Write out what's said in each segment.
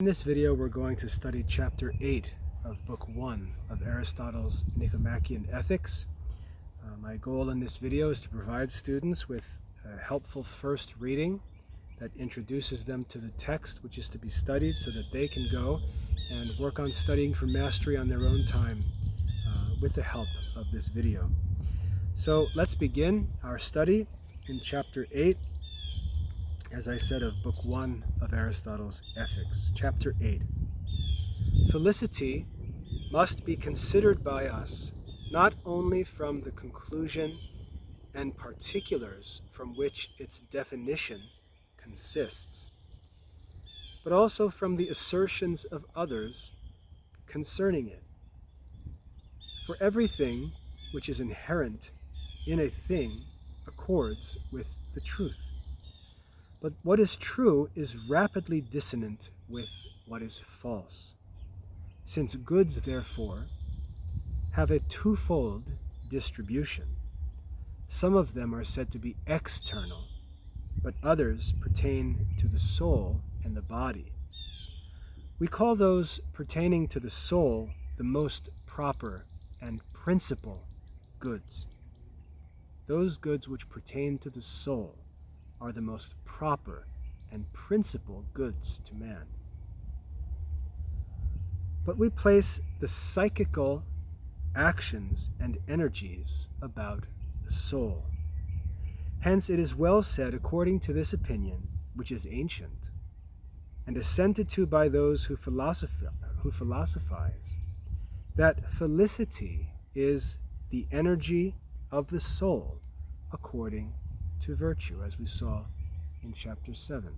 In this video, we're going to study Chapter 8 of Book 1 of Aristotle's Nicomachean Ethics. My goal in this video is to provide students with a helpful first reading that introduces them to the text which is to be studied so that they can go and work on studying for mastery on their own time with the help of this video. So let's begin our study in Chapter 8, as I said, of Book 1 of Aristotle's Ethics. Chapter 8. Felicity must be considered by us not only from the conclusion and particulars from which its definition consists, but also from the assertions of others concerning it. For everything which is inherent in a thing accords with the truth. But what is true is rapidly dissonant with what is false. Since goods, therefore, have a twofold distribution, some of them are said to be external, but others pertain to the soul and the body. We call those pertaining to the soul the most proper and principal goods. Those goods which pertain to the soul are the most proper and principal goods to man. But we place the psychical actions and energies about the soul. Hence it is well said, according to this opinion, which is ancient, and assented to by those who philosophize, that felicity is the energy of the soul according to virtue, as we saw in Chapter 7.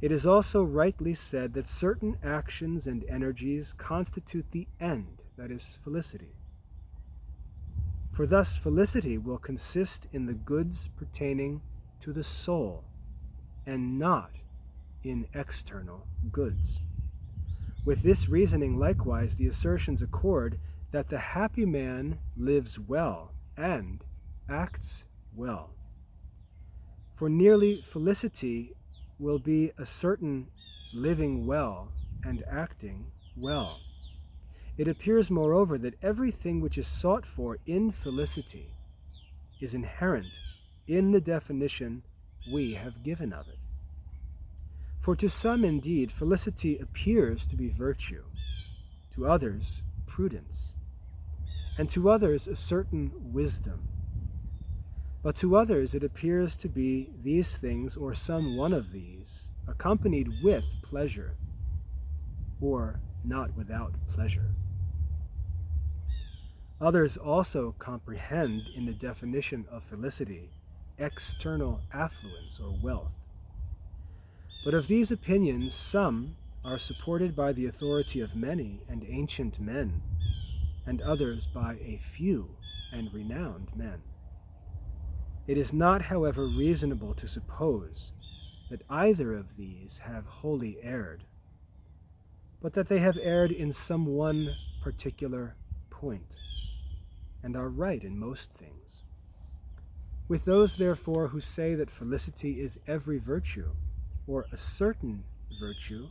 It is also rightly said that certain actions and energies constitute the end, that is, felicity. For thus felicity will consist in the goods pertaining to the soul, and not in external goods. With this reasoning, likewise, the assertions accord that the happy man lives well and acts well. For nearly felicity will be a certain living well and acting well. It appears, moreover, that everything which is sought for in felicity is inherent in the definition we have given of it. For to some, indeed, felicity appears to be virtue, to others prudence, and to others a certain wisdom. But to others it appears to be these things, or some one of these, accompanied with pleasure, or not without pleasure. Others also comprehend in the definition of felicity external affluence or wealth. But of these opinions some are supported by the authority of many and ancient men, and others by a few and renowned men. It is not, however, reasonable to suppose that either of these have wholly erred, but that they have erred in some one particular point, and are right in most things. With those, therefore, who say that felicity is every virtue, or a certain virtue,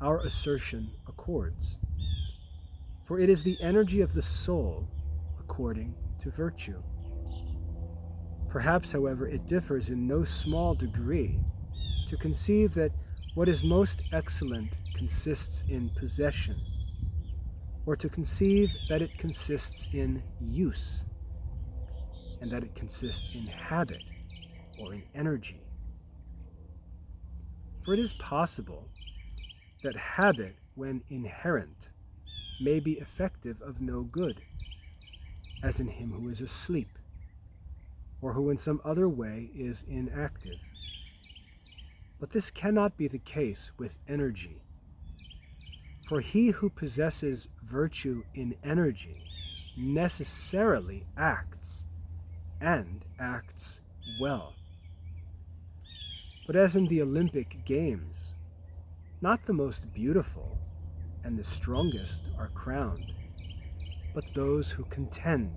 our assertion accords. For it is the energy of the soul according to virtue. Perhaps, however, it differs in no small degree to conceive that what is most excellent consists in possession, or to conceive that it consists in use, and that it consists in habit or in energy. For it is possible that habit, when inherent, may be effective of no good, as in him who is asleep, or who in some other way is inactive. But this cannot be the case with energy. For he who possesses virtue in energy necessarily acts, and acts well. But as in the Olympic Games, not the most beautiful and the strongest are crowned, but those who contend.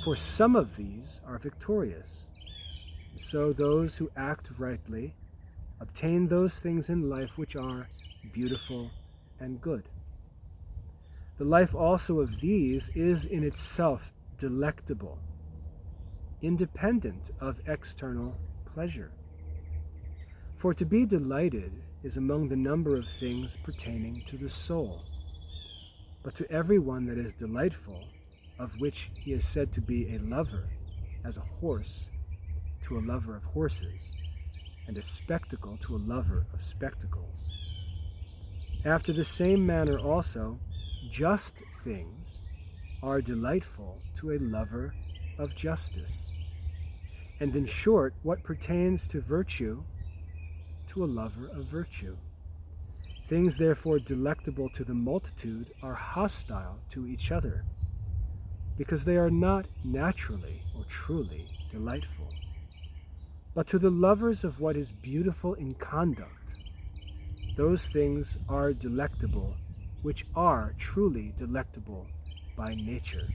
For some of these are victorious, so those who act rightly obtain those things in life which are beautiful and good. The life also of these is in itself delectable, independent of external pleasure. For to be delighted is among the number of things pertaining to the soul. But to every one that is delightful, of which he is said to be a lover, as a horse to a lover of horses, and a spectacle to a lover of spectacles. After the same manner also, just things are delightful to a lover of justice. And in short, what pertains to virtue, to a lover of virtue. Things therefore delectable to the multitude are hostile to each other, because they are not naturally or truly delightful. But to the lovers of what is beautiful in conduct, those things are delectable which are truly delectable by nature.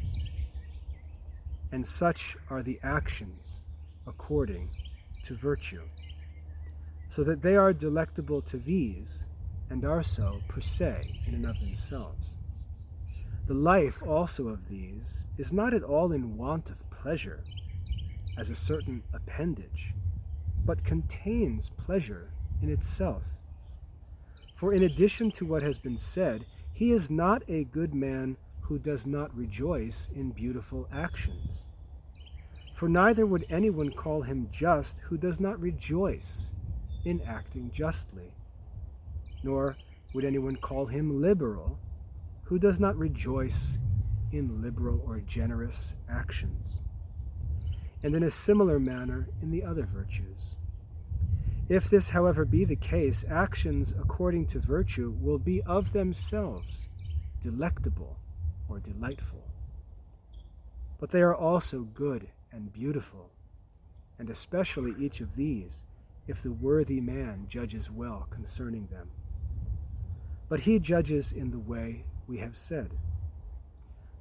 And such are the actions according to virtue, so that they are delectable to these, and are so per se in and of themselves. The life also of these is not at all in want of pleasure, as a certain appendage, but contains pleasure in itself. For in addition to what has been said, he is not a good man who does not rejoice in beautiful actions. For neither would anyone call him just who does not rejoice in acting justly, nor would anyone call him liberal who does not rejoice in liberal or generous actions. And in a similar manner in the other virtues. If this, however, be the case, actions according to virtue will be of themselves delectable or delightful. But they are also good and beautiful, and especially each of these, if the worthy man judges well concerning them. But he judges in the way we have said.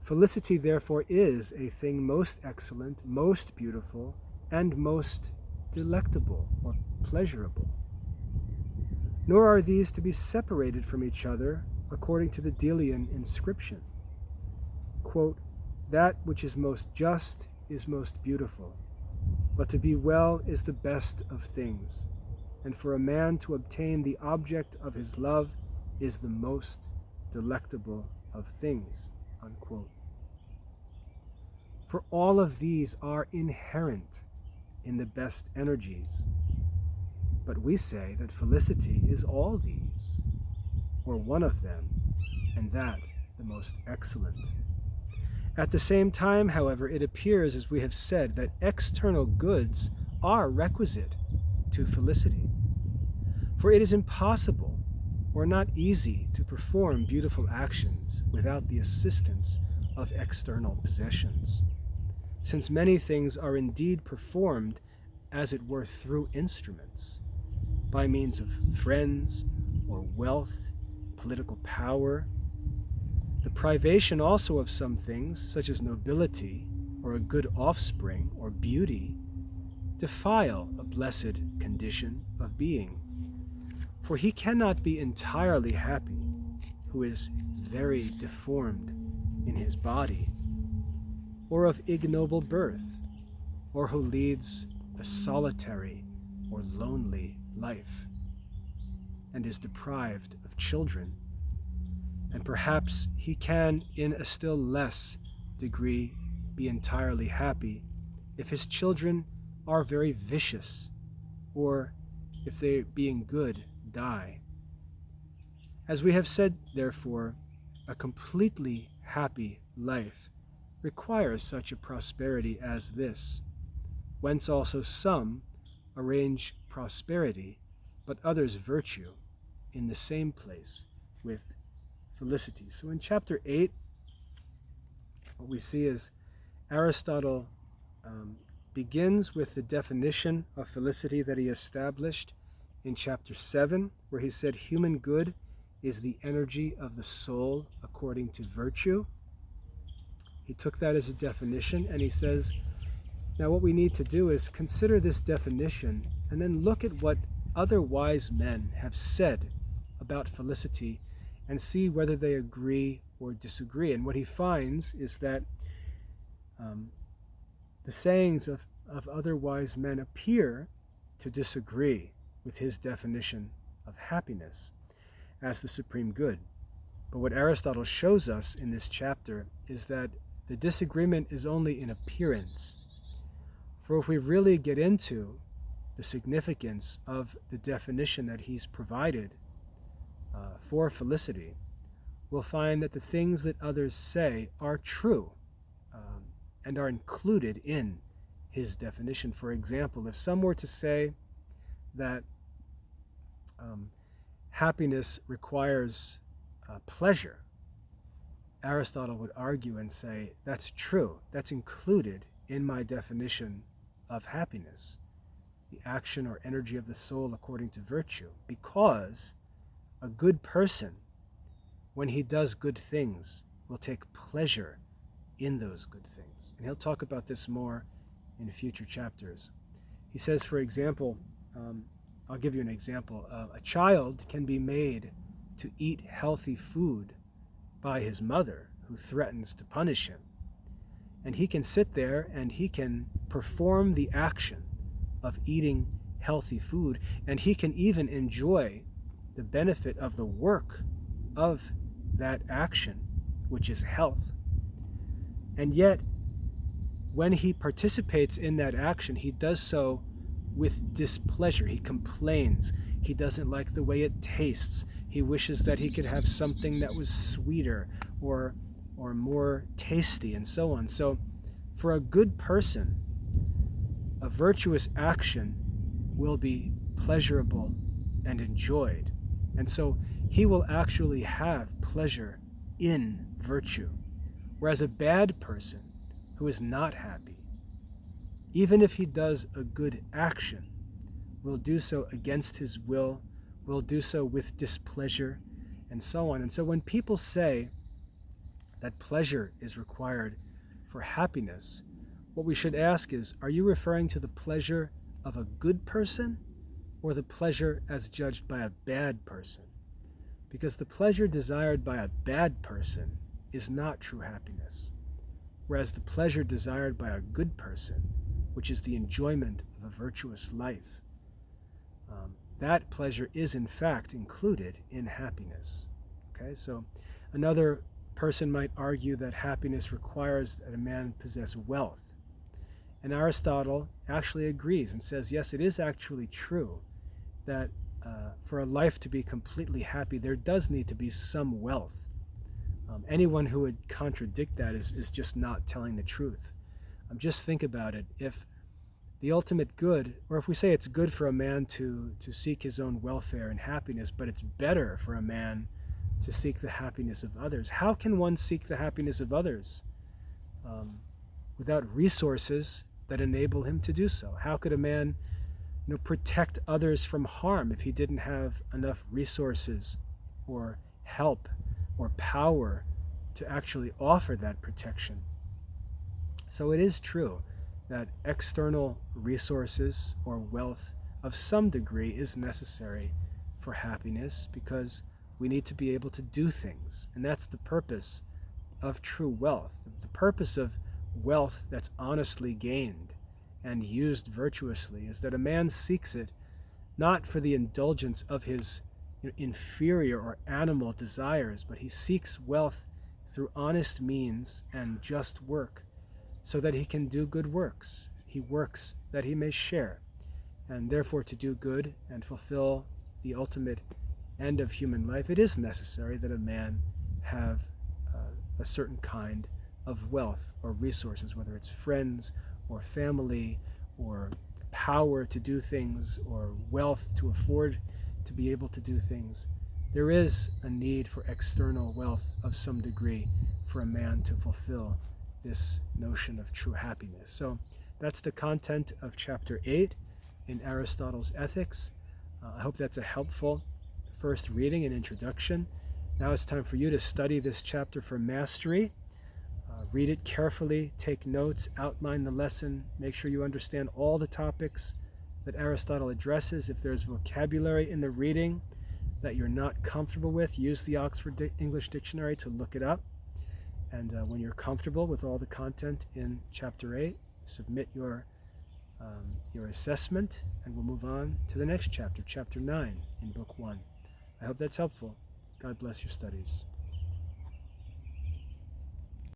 Felicity, therefore, is a thing most excellent, most beautiful, and most delectable or pleasurable. Nor are these to be separated from each other according to the Delian inscription. Quote, that which is most just is most beautiful, but to be well is the best of things, and for a man to obtain the object of his love is the most delectable of things. Unquote. For all of these are inherent in the best energies, but we say that felicity is all these, or one of them, and that the most excellent. At the same time, however, it appears, as we have said, that external goods are requisite to felicity. For it is impossible or not easy to perform beautiful actions without the assistance of external possessions, since many things are indeed performed, as it were, through instruments, by means of friends or wealth, political power. The privation also of some things, such as nobility, or a good offspring, or beauty, defile a blessed condition of being. For he cannot be entirely happy who is very deformed in his body, or of ignoble birth, or who leads a solitary or lonely life, and is deprived of children. And perhaps he can, in a still less degree, be entirely happy if his children are very vicious, or if they, being good, die. As we have said, therefore, a completely happy life requires such a prosperity as this, whence also some arrange prosperity, but others virtue, in the same place with felicity. So in chapter 8, what we see is Aristotle begins with the definition of felicity that he established in chapter 7, where he said human good is the energy of the soul according to virtue. He took that as a definition, and he says, now what we need to do is consider this definition and then look at what other wise men have said about felicity and see whether they agree or disagree. And what he finds is that the sayings of other wise men appear to disagree with his definition of happiness as the supreme good. But what Aristotle shows us in this chapter is that the disagreement is only in appearance. For if we really get into the significance of the definition that he's provided for felicity, we'll find that the things that others say are true and are included in his definition. For example, if some were to say that happiness requires pleasure, Aristotle would argue and say, that's true, that's included in my definition of happiness, the action or energy of the soul according to virtue, because a good person, when he does good things, will take pleasure in those good things. And he'll talk about this more in future chapters. He says, for example, I'll give you an example. A child can be made to eat healthy food by his mother, who threatens to punish him. And he can sit there and he can perform the action of eating healthy food, and he can even enjoy the benefit of the work of that action, which is health. And yet, when he participates in that action, he does so with displeasure. He complains. He doesn't like the way it tastes. He wishes that he could have something that was sweeter or more tasty, and so on. So for a good person, a virtuous action will be pleasurable and enjoyed. And so he will actually have pleasure in virtue. Whereas a bad person who is not happy, even if he does a good action, will do so against his will, will do so with displeasure, and so on. And so when people say that pleasure is required for happiness, what we should ask is, are you referring to the pleasure of a good person or the pleasure as judged by a bad person? Because the pleasure desired by a bad person is not true happiness, whereas the pleasure desired by a good person, which is the enjoyment of a virtuous life, that pleasure is in fact included in happiness. Okay, so another person might argue that happiness requires that a man possess wealth. And Aristotle actually agrees and says, yes, it is actually true that for a life to be completely happy, there does need to be some wealth. Anyone who would contradict that is just not telling the truth. Just think about it. If the ultimate good, or if we say it's good for a man to seek his own welfare and happiness, but it's better for a man to seek the happiness of others, how can one seek the happiness of others without resources that enable him to do so? How could a man protect others from harm if he didn't have enough resources or help or power to actually offer that protection? So it is true that external resources or wealth of some degree is necessary for happiness, because we need to be able to do things. And that's the purpose of true wealth. The purpose of wealth that's honestly gained and used virtuously is that a man seeks it not for the indulgence of his inferior or animal desires, but he seeks wealth through honest means and just work, so that he can do good works. He works that he may share. And therefore, to do good and fulfill the ultimate end of human life, it is necessary that a man have a certain kind of wealth or resources, whether it's friends or family or power to do things or wealth to afford to be able to do things. There is a need for external wealth of some degree for a man to fulfill this notion of true happiness. So that's the content of chapter 8 in Aristotle's Ethics. I hope that's a helpful first reading and introduction. Now it's time for you to study this chapter for mastery. Read it carefully, take notes, outline the lesson, make sure you understand all the topics that Aristotle addresses. If there's vocabulary in the reading that you're not comfortable with, use the Oxford English Dictionary to look it up. And when you're comfortable with all the content in Chapter 8, submit your assessment, and we'll move on to the next chapter, Chapter 9 in Book 1. I hope that's helpful. God bless your studies.